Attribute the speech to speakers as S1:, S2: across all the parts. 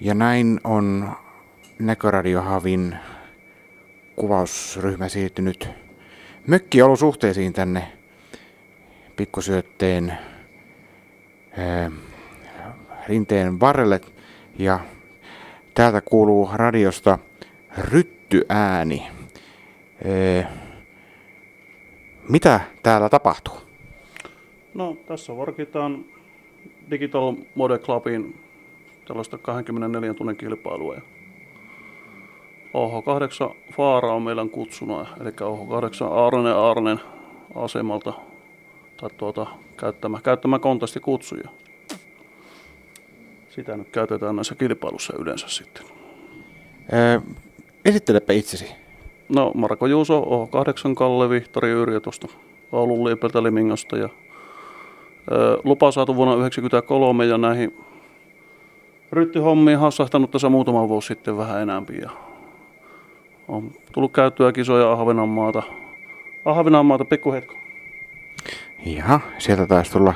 S1: Ja näin on Näköradiohavin kuvausryhmä siirtynyt mökkiolosuhteisiin tänne Pikkusyötteen rinteen varrelle. Ja täältä kuuluu radiosta ryttyääni. Mitä täällä tapahtuu?
S2: No, tässä vorkitaan Digital Mode Clubin tällaista 24 tunnin kilpailua. OH8 Faara on meidän kutsuna, eli OH8 Aarnen asemalta tai käyttämä kontestikutsuja. Sitä nyt käytetään näissä kilpailussa yleensä sitten.
S1: Esittelepä itsesi.
S2: No, Marko Juuso, OH8 Kalle Vihtori Yrjö tuosta Oulun Liipeltä Limingosta. Ja, lupa saatu vuonna 1993 ja näihin ryttyhommiin hassahtanut tässä muutama vuosi sitten vähän enämpi. Ja on tullut käyttöä kisoja Ahvenanmaata pikkuhetko.
S1: Jaha, sieltä taisi tulla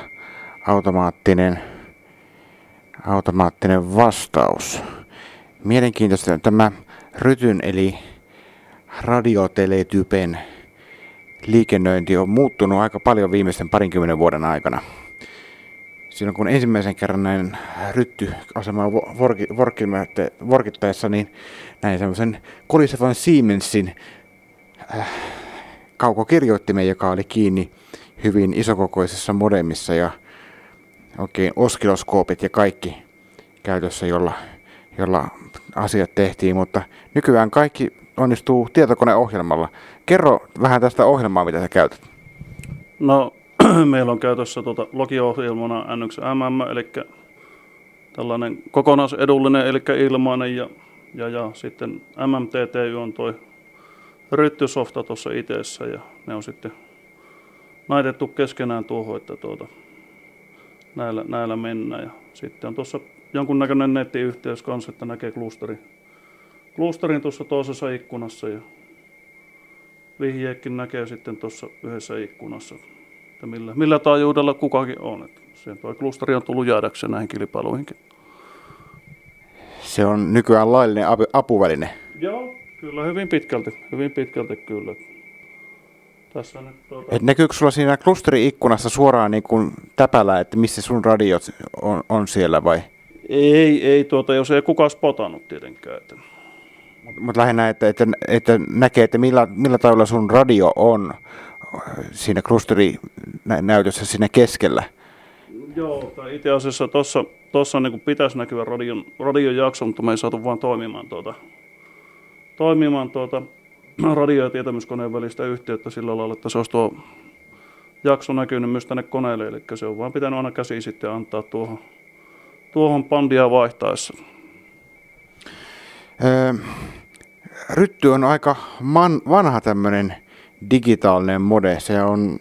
S1: automaattinen vastaus. Mielenkiintoista tämä rytyn eli radioteletypen liikennöinti on muuttunut aika paljon viimeisten 20 vuoden aikana. Silloin kun ensimmäisen kerran näin ryttyasemaa vorkittaessa, niin näin semmoisen kolisevan Siemensin kaukokirjoittimen, joka oli kiinni hyvin isokokoisessa modemissa ja oikein oskiloskoopit ja kaikki käytössä, jolla asiat tehtiin, mutta nykyään kaikki onnistuu tietokoneohjelmalla. Kerro vähän tästä ohjelmaa, mitä sä käytät.
S2: No, meillä on käytössä logio-ohjelmana NX-MM, eli tällainen kokonaisedullinen, eli ilmainen, ja sitten MMTTY on toi ryttysofta tuossa itessä, ja ne on sitten naitettu keskenään tuohon, että näillä mennään. Ja sitten on tuossa jonkunnäköinen nettiyhteys kanssa, että näkee klusterin tuossa toisessa ikkunassa, ja vihjeekin näkee sitten tuossa yhdessä ikkunassa, että millä taajuudella kukakin on. Sen tuo klusteri on tullut jäädäkseen näihin kilpailuihinkin.
S1: Se on nykyään laillinen apuväline.
S2: Joo, kyllä hyvin pitkälti kyllä. Tässä nyt,
S1: näkyykö sulla siinä klusteriikkunassa suoraan niin kuin täpällä, että missä sun radiot on siellä vai?
S2: Ei jos ei kukaan spotannut tietenkään.
S1: Mutta lähinnä, että näkee, että millä tavalla sun radio on siinä klusterinäytössä siinä keskellä.
S2: Joo, tai itse asiassa tuossa niin pitäisi näkyä radion jakso, mutta me ei saatu vaan toimimaan radio- ja tietämyskoneen välistä yhteyttä sillä lailla, että se olisi tuo jakso näkynyt myös tänne koneelle, eli se on vaan pitänyt aina käsiin sitten antaa tuohon bandia vaihtaessa.
S1: Rytty on aika vanha tämmöinen digitaalinen mode. Se on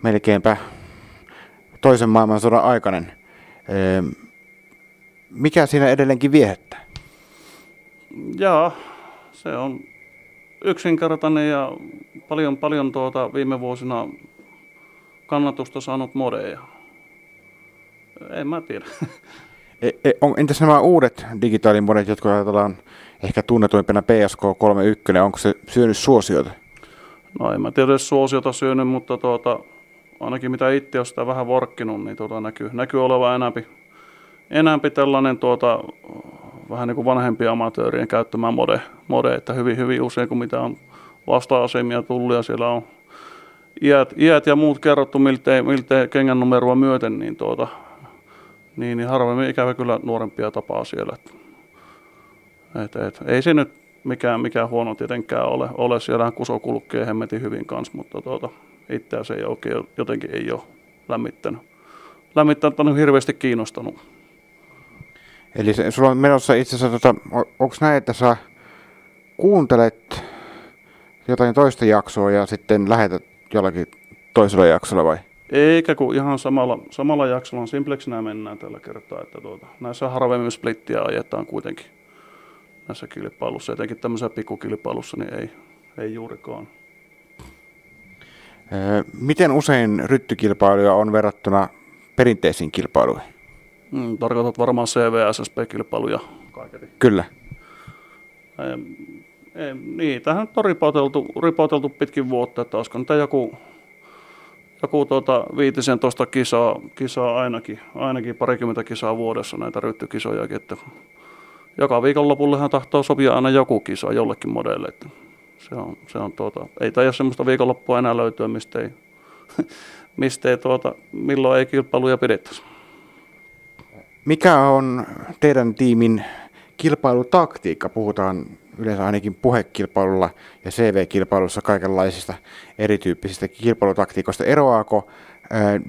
S1: melkeinpä toisen maailmansodan aikainen. Mikä siinä edelleenkin viehättää?
S2: Jaa, se on yksinkertainen ja paljon viime vuosina kannatusta saanut modeja. En mä tiedä.
S1: Entäs nämä uudet digitaalimodet, jotka ajatellaan ehkä tunnetuimpana PSK31, onko se syönyt suosiota?
S2: No en mä tiedä edes suosiota syönyt, mutta ainakin mitä itse olen sitä vähän vorkkinut, niin näkyy olevan enämpi tällainen vähän niin kuin vanhempien amatöörien käyttämä mode, että hyvin usein kun mitä on vasta-asemia tullut ja siellä on iät ja muut kerrottu miltei kengän numeroa myöten, niin harvemmin ikävä kyllä nuorempia tapaa siellä. Ei se nyt mikään huono tietenkään ole. Siellähän kuso kulkee hemmetin hyvin kanssa, mutta itseään se ei oikein jotenkin ei ole lämmittänyt hirveästi kiinnostanut.
S1: Eli sulla on menossa itse asiassa, onko näin, että sä kuuntelet jotain toista jaksoa ja sitten lähetät jollakin toisella jaksolla vai?
S2: Eikä kun ihan samalla jaksolla simplexinä mennään tällä kertaa, että näissä harvemmin splittiä ajetaan kuitenkin näissä kilpailussa, etenkin tämmöisessä pikkukilpailussa, niin ei juurikaan.
S1: Miten usein ryttykilpailuja on verrattuna perinteisiin kilpailuihin?
S2: Tarkoitat varmaan CVSSP-kilpailuja kaiketi.
S1: Kyllä.
S2: Niitähän on ripoteltu pitkin vuotta, että olisiko niitä joku 15 kisaa ainakin parikymmentä kisaa vuodessa näitä ryttykisojakin, että joka viikonlopullehan tahtoo sopia aina joku kisa jollekin modelle, että ei taida semmoista viikonloppua enää löytyä, milloin ei kilpailuja pidettäisi.
S1: Mikä on teidän tiimin kilpailutaktiikka? Puhutaan yleensä ainakin puhekilpailulla ja CV-kilpailussa kaikenlaisista erityyppisistä kilpailutaktiikoista. Eroaako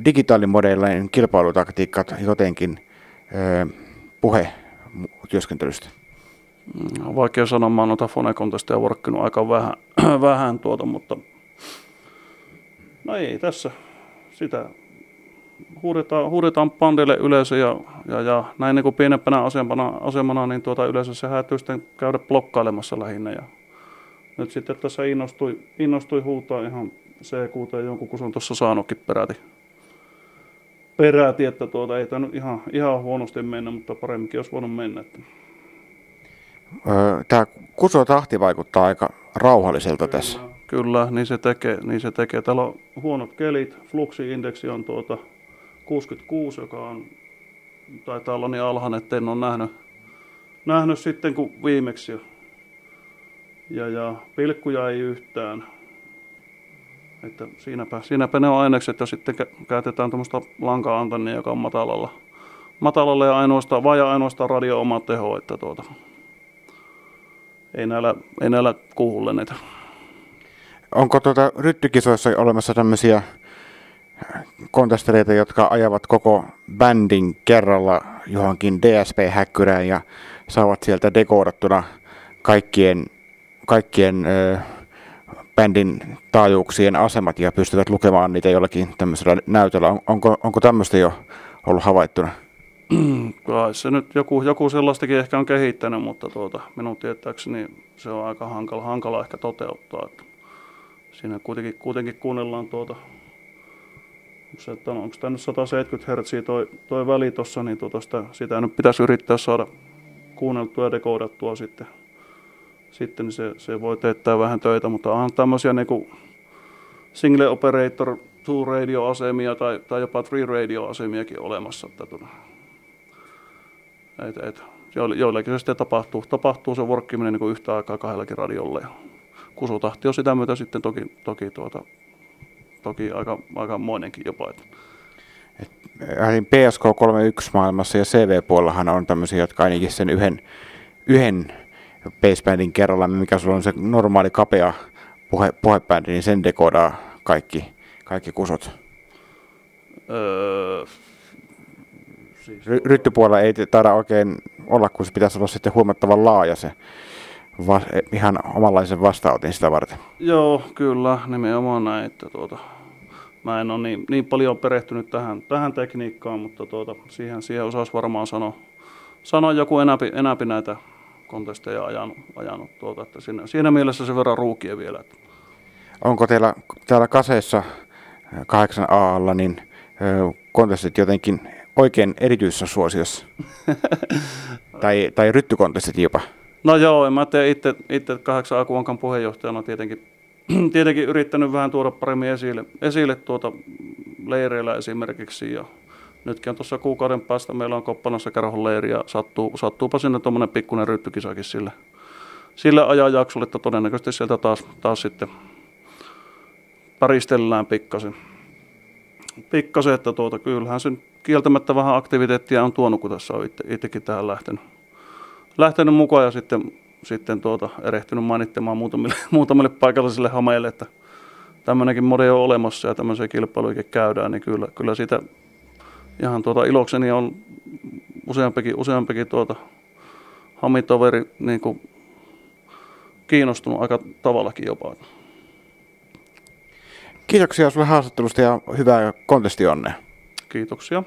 S1: digitaalimodeillinen kilpailutaktiikat jotenkin puhetyöskentelystä?
S2: On vaikea sanoa, mä oon noita Fone-kontesteja workkinut aika vähän mutta no ei tässä sitä huudetaan pandille yleisö ja näin niin kuin pienempänä asemana niin yleisö se häätyy sitten käydä blokkailemassa lähinnä ja nyt sitten tässä innostui huutaa ihan CQT jonkun kun se on tuossa saanutkin peräti että ei tämä nyt ihan huonosti mennä, mutta paremminkin olisi voinut mennä.
S1: Tämä kusotahti vaikuttaa aika rauhalliselta tässä.
S2: Kyllä, niin se tekee. Täällä on huonot kelit, fluksi-indeksi on 66, joka on, taitaa olla niin alhainen, että en ole nähnyt sitten kuin viimeksi. Ja pilkkuja ei yhtään. Että siinäpä ne on ainekset, ja sitten käytetään tuommoista lanka-antennia, joka on matalalla ja ainoastaan radio oma teho, että ei näillä kuulle niitä.
S1: Onko ryttykisoissa olemassa tämmöisiä kontestereita, jotka ajavat koko bändin kerralla johonkin DSP-häkkyrään ja saavat sieltä dekoodattuna kaikkien bändin taajuuksien asemat ja pystyvät lukemaan niitä jollakin tämmöisellä näytöllä? Onko tämmöistä jo ollut havaittuna?
S2: Kai se nyt joku sellaistakin ehkä on kehittänyt, mutta minun tietääkseni se on aika hankala ehkä toteuttaa. Että siinä kuitenkin kuunnellaan onko tämä nyt 170 Hz toi väli tuossa, niin sitä nyt pitäisi yrittää saada kuunneltua ja dekoodattua sitten niin se voi teettää vähän töitä, mutta on tämmöisiä niinku single operator 2 radio-asemia tai jopa 3 radio-asemiakin olemassa. Joillekin se sitten tapahtuu se workkiminen niinku yhtä aikaa kahdellakin radiolla ja kusutahti on sitä myötä sitten toki aika moinenkin jopa.
S1: PSK-31 maailmassa ja CV-puolellahan on tämmöisiä, jotka ainakin sen yhden basebandin kerralla, mikä sulla on se normaali kapea puhebändi, niin sen dekoodaa kaikki kusot. Ryttypuolella ei taida oikein olla, kun se pitäisi olla sitten huomattavan laaja se ihan omanlaisen vastaanotin sitä varten.
S2: Joo, kyllä, nimenomaan näin, että mä en ole niin paljon perehtynyt tähän tekniikkaan, mutta siihen osaisi varmaan sanoa joku enäpi näitä kontesteja ajanut että siinä mielessä sen verran ruukia vielä.
S1: Onko teillä täällä kaseessa 8A:lla niin kontestit jotenkin oikein erityisessä suosiossa? tai ryttykontestit jopa? No
S2: joo, en mä tee itse 8A-kuonkan puheenjohtajana tietenkin yrittänyt vähän tuoda paremmin esille leireillä esimerkiksi ja nytkin on tuossa kuukauden päästä meillä on Koppanassa Kerhon leiri ja sattuupa sinne tuommoinen pikkuinen ryttykisakin sille ajanjaksolle, että todennäköisesti sieltä taas sitten päristellään pikkasen, että kyllähän sen kieltämättä vähän aktiviteettia on tuonut, kun tässä on itsekin tähän lähtenyt mukaan ja sitten erehtynyt mainittamaan muutamille paikallisille hameille, että tämmöinenkin mode on olemassa ja tämmöisiä kilpailuja käydään, niin kyllä siitä ihan ilokseni on useampikin hamitoveri niin kuin kiinnostunut aika tavallakin jopa.
S1: Kiitoksia sinulle haastattelusta ja hyvää kontestionnea.
S2: Kiitoksia.